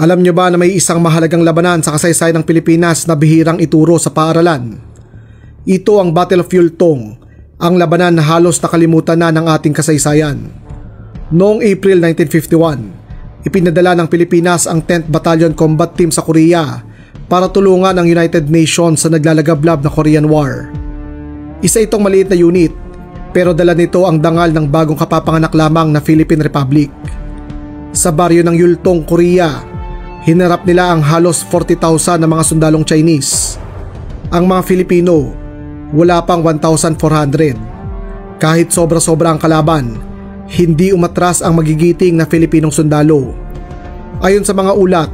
Alam nyo ba na may isang mahalagang labanan sa kasaysayan ng Pilipinas na bihirang ituro sa paaralan? Ito ang Battle of Yultong, ang labanan na halos nakalimutan na ng ating kasaysayan. Noong April 1951, ipinadala ng Pilipinas ang 10th Battalion Combat Team sa Korea para tulungan ang United Nations sa naglalagablab na Korean War. Isa itong maliit na unit, pero dala nito ang dangal ng bagong kapapanganak lamang na Philippine Republic. Sa baryo ng Yultong, Korea, hinarap nila ang halos 40,000 na mga sundalong Chinese. Ang mga Filipino, wala pang 1,400. Kahit sobra-sobra ang kalaban, hindi umatras ang magigiting na Filipinong sundalo. Ayon sa mga ulat,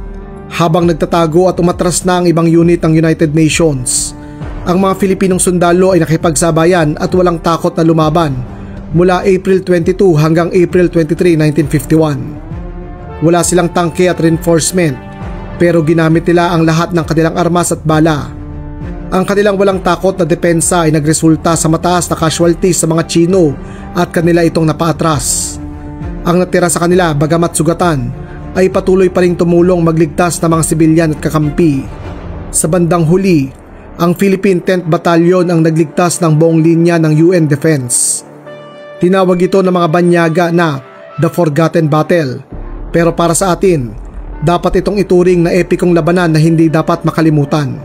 habang nagtatago at umatras na ang ibang unit ng United Nations, ang mga Filipinong sundalo ay nakipagsabayan at walang takot na lumaban mula April 22 hanggang April 23, 1951. Wala silang tangke at reinforcement, pero ginamit nila ang lahat ng kanilang armas at bala. Ang kanilang walang takot na depensa ay nagresulta sa mataas na casualties sa mga Chino at kanila itong napaatras. Ang natira sa kanila, bagamat sugatan, ay patuloy pa ring tumulong magligtas ng mga sibilyan at kakampi. Sa bandang huli, ang Philippine 10th Battalion ang nagligtas ng buong linya ng UN Defense. Tinawag ito ng mga banyaga na The Forgotten Battle, pero para sa atin, dapat itong ituring na epikong labanan na hindi dapat makalimutan.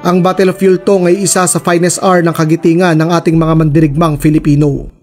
Ang Battle of Yultong ay isa sa finest hour ng kagitingan ng ating mga mandirigmang Filipino.